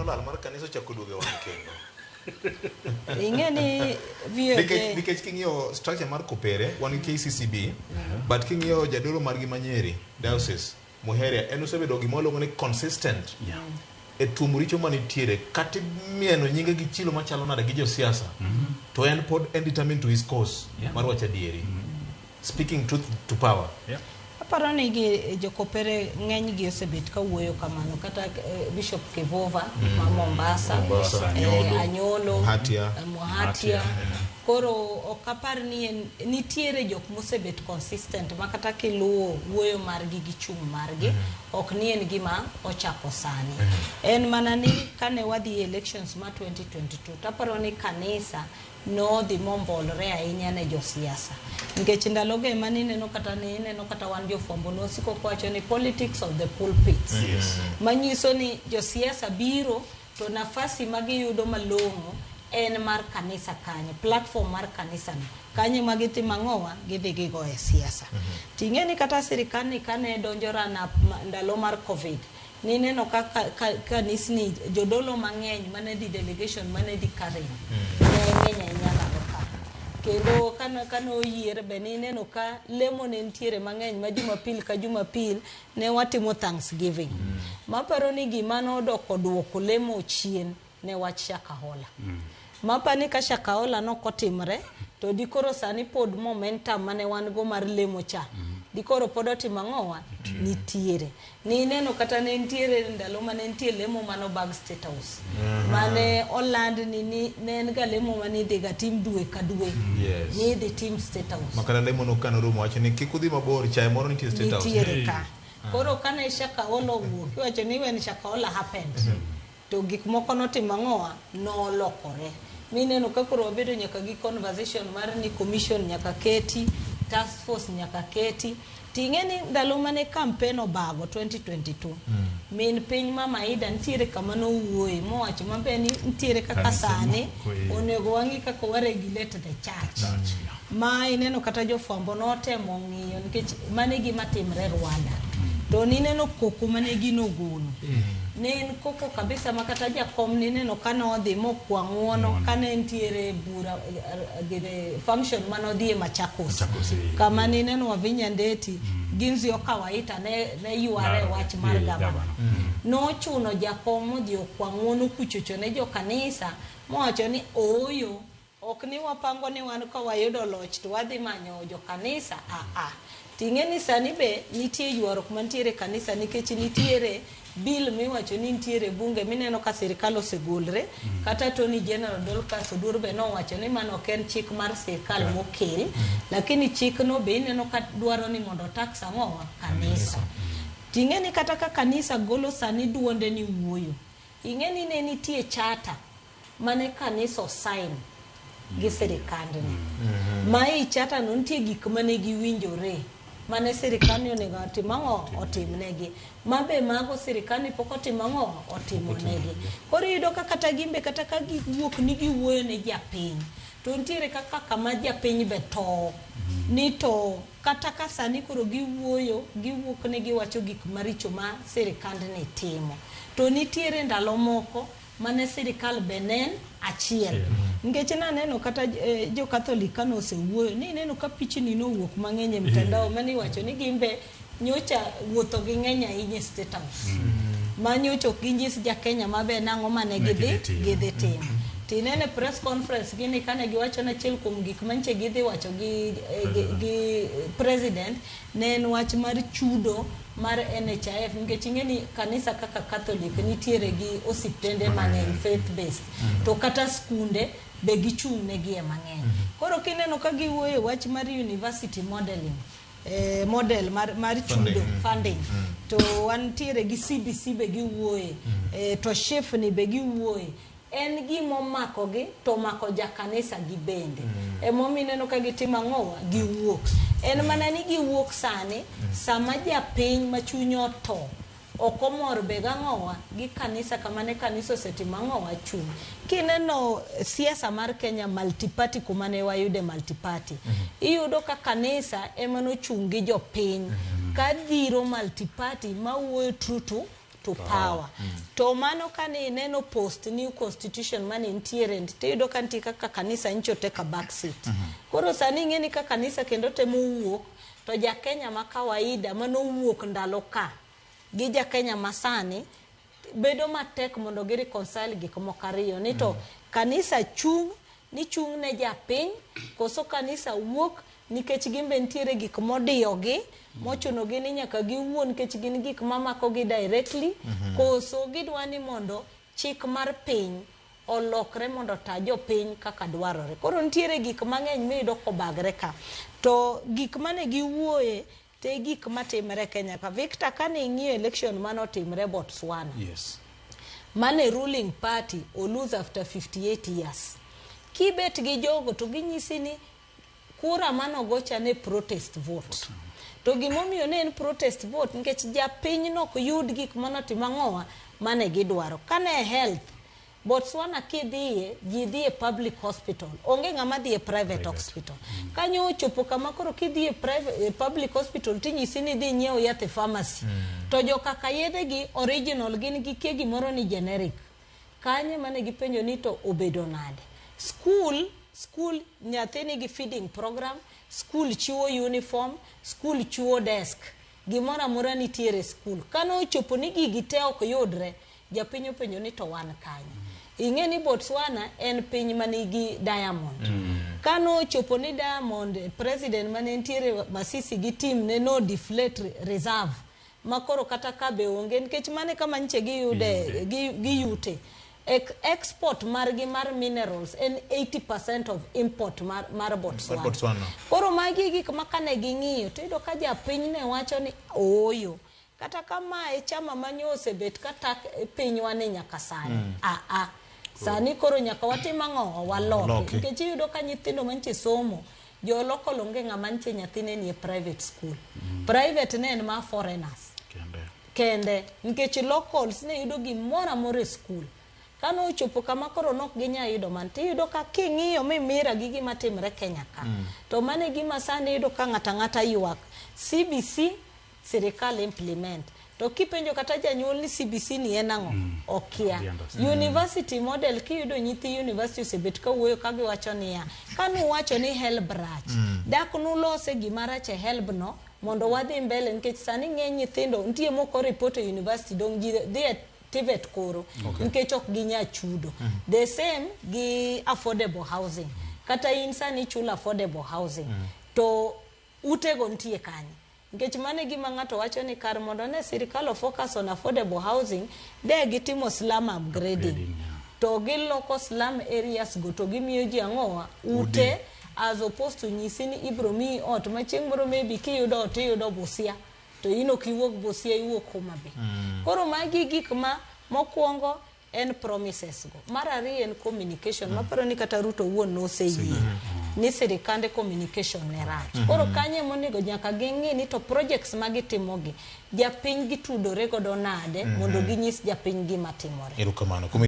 molal mar kanisa chako duoge wang' kendo. Ingeni nikech king'iyo structure mar Kopere wan KCCB but king'iyo jadolo margi Manyeri diocese Muheria en osebedo gima waluongo ni consistent e tuomo richo manitiere kata mieno nyinge gi chilo machalo nade gi josiasa to en pod determined to his cause mar wacho adieri speaking truth to power. Aparo ni gi jokopere ng'eny gi osebet ka wuoyo kamano kata Bishop Kivova ma Mombasa Anyolo Muhatia koro okapar ni nitiere jok mosebet consistent makata kiluwo wuoyo margi gi chung' margi ok ni en gima ochako sani en mana ni kane wadhi elections ma 2022 taparo ni kanisa no dhi mombolore ahinya ne josiasa nikech ndaloge mani neno kata wan jofwambo nosiko kwacho ni politics of the pulpits manyiso ni josiasa biro to nafasi magiyudo malong'o en mar kanisa kanye platform mar kanisa no kanye magitimo ang'owa gidhi gigo e siasa ting'eni kata sirikal ni kane donjora na ndalo mar covid ni neno kanisni jodolo mang'eny mane di delegation mane di Karen ng'eny nyala ka kendo kano oyier be ni neno ka lemo ne ntiere mang'eny ma Jumapil ka Jumapil ne watimo Thanksgiving maparo ni gima nodoko duoko lemo chien ne wach Shakahola mapani ka Shakahola nokotimre to dikoro sani pod momentum mane wan go mar lemo cha dikoro pod otimo ang'owa nitiere ni neno kata ne ntiere ndalo mane ntiere lemo mano bag State House mane oland ni ne en ga lemo mane dhi ga tim dwe ka dwe ni dhi tim State House makana lemo no kano rumo wacho ni kikudhi mabor chae moro nitie State House nitiere ka koro kana Shakahola wuok iwacho ni when Shakahola happened to gik moko notimo ang'owa nolokore mineno ka koro wabedo nyaka gi conversation mar ni commission nyaka keti task force nyaka keti ting'eni ndalo mane campaign obago 2022 min piny Mama Ida ntiere kama no wuoye mowacho mabe ni ntiere kaka sane onego wangi kaka waregulate the church ma ineno kata jofwambo notemo ng'iyo nikech mane gima timre Rwanda to ni neno koko mane gino golo ne en koko kabisa makata jakom ni neno kano odhi mokwang'uono kane ntiere bura gide function mano dhi Machakos kama ni neno Wavinya Ndeti ginzi okawaita ne yuare wach mar gavana no chuno jakom odhi okwang'uono kuchocho ne jo kanisa mowacho ni oyo ok ni wapango ni wan ka wayudo loch to wadhi manyo jo kanisa ting'eni sani be nitie yuarok mantiere kanisa nikech nitiere bill miwacho ni ntiere bunge mineno ka sirikal osegolre kata Tony General Dorcas Oduor be nowacho ni mano ok en chik mar sirikal mokel lakini chik no be ineno ka dwaro ni mondo tax ang'owa kanisa ting'eni kata ka kanisa golo sani duonde ni wuoyo ing'eni ne nitie chata mane kanisa osign gi sirikandni ma i chata no nitie gik mane giwinjore mane sirikani onego timang'o otimnegi mabe mago sirikani pok otimang'o otimonegi koro yudo ka kata gimbe kata ka giwuok ni giwuoyo ne japiny to ntiere kaka kama japiny be to ni to kata ka sani koro giwuoyo giwuok ni giwacho gik maricho ma sirikandni timo to nitiere ndalo moko mane sirikal benen achiel nikech naneno kata jo Catholic kano osewuoyo ni neno ka pichni nowuok mang'eny e mtandao mane wacho ni gimbe nyocha wuotho gi ng'eny ahinya State House ma nyocha ok ginyis ja Kenya mabe nang'o mane gidhi timo tinene press conference gini kane giwacho na achiel kuom gik manche gidhi wacho gi president ne en wach mar chudo mar NHIF nikech ing'eni kanisa kaka Catholic nitiere gi osiptende mang'eny faith based to kata skunde be gichung' ne gie mang'eny koro kineno ka giwuoyo wach mar university modeling model mar chudo funding to wantiere gi CBC be giwuoye to SHIF ni be giwuoye en gimo mako gi to mako ja kanisa gi bende emomineno ka gitimo ang'owa giwuok en mana ni giwuok sani sama japiny machunyo to okomor be gang'owa gi kanisa kamane kanisa osetimo ang'owa chung kineno siasa mar Kenya multiparty kumane wayude multiparty iyudo ka kanisa emano chung gi jopiny ka dhiro multiparty mawuoyo true to to power. To mano kani neno post new constitution mani ntiere tiyudo ka nitie kaka kanisa ncho take a back seat. Koro sani ng'eni ka kanisa kendo temo wuok to ja Kenya ma kawaida mano wuok ndalo ka gi ja Kenya masani bedo matek mondo gi reconcile gik moko ariyo ni to kanisa chung ne japiny koso kanisa wuok nikech gimbe ntiere gik modiyogi mochunogi ni nyaka giwuon nikech gin gik mamakogi directly koso gidwani mondo chik mar piny olokre mondo ta jopiny kaka dwarore. Koro ntiere gik mang'eny miyudo kobagre ka to gik mane giwuoye te gik matimre Kenya ka. Victor, kane ing'iyo election manotimre Botswana, Yes. mane ruling party o lose after 58 years, kibet gi jogo to ginyisi ni kura manogocha ne protest vote. To gimomiyo ne en protest vote nikech japiny nok yud gik manotima ng'owa mane gidwaro. Kane health, Botswana kidhiye, ji dhiye public hospital, onge ng'ama dhiye private hospital. Kanyo ochopo kama koro kidhiye public hospital tinyisi ni dhi nyiewo yath e pharmacy. To jo kaka yedhe gi original gin gikie gimoro ni generic. Kanye mane gipenjo ni to obedo nade. School nyathini gi feeding program, school chiwo uniform, school chiwo desk. Gimoro amora nitiere school. Kano ochopo ni gigi te ok yudre, japiny openjo ni to wan kanye. Ing'e ni Botswana en piny manigi Diamond. Kano ochopo ni Diamond president mane ntiere Masisi gi team ne no deflate reserve makoro kata kabe onge nikech mane kama nche gi yute export margi mar minerals en 80% of import mar Botswana. Koro magi gik makane ging'iyo to iyudo ka japiny ne wacho ni oyo kata kama e chama manyose bet kata pinywa ne nyaka sani. Sani koro nyaka watim ang'o waloki nikech iyudo ka nyithindo manche somo jo local onge ng'ama nche nyathine ni e private school. Private ne en ma foreigners kende nikech locals ne yudo gimoro amora e school. Kano ochopo kama koro nok ginya yudo man tiyudo ka king'iyo mimira gi gima timre Kenya ka. To mane gima sani yudo ka ng'ata yuak CBC sirikal implement. To kipenjo kata janyuol ni CBC ni en ang'o okia. University model kiyudo nyithi university osebet ka wuoyo ka giwacho niya kanu wacho ni HELB rach dak nulose gimarach e HELB no mondo wadhi mbele nikech sani ng'eny nyithindo ntie moko report e university dong ji dhi TVET koro nikech ok ginya chudo. The same gi affordable housing. Kata in sani chula affordable housing. To utego ntie kanye. Nikech mane gima ng'ato wacho ni kar mondo ne sirikal focus on affordable housing de gitimo slum upgrading. To giloko slum areas go to gimiyo ji ang'owa ute as opposed to nyisi ni ibro mi ot machieng' moro maybe kiyudo ot iyudo Busia to ino kiwuok Busia iwuok Homabay. Koro magi gik ma mokwongo en promises go. Mar ariyo en communication. Maparo ni kata Ruto wuon noseyie ni sirikande communication ne rach. Koro kanye monego nyaka ging'i ni to projects magitimogi japiny gitudore godo nade mondo ginyis japiny gima timore. Erokamano.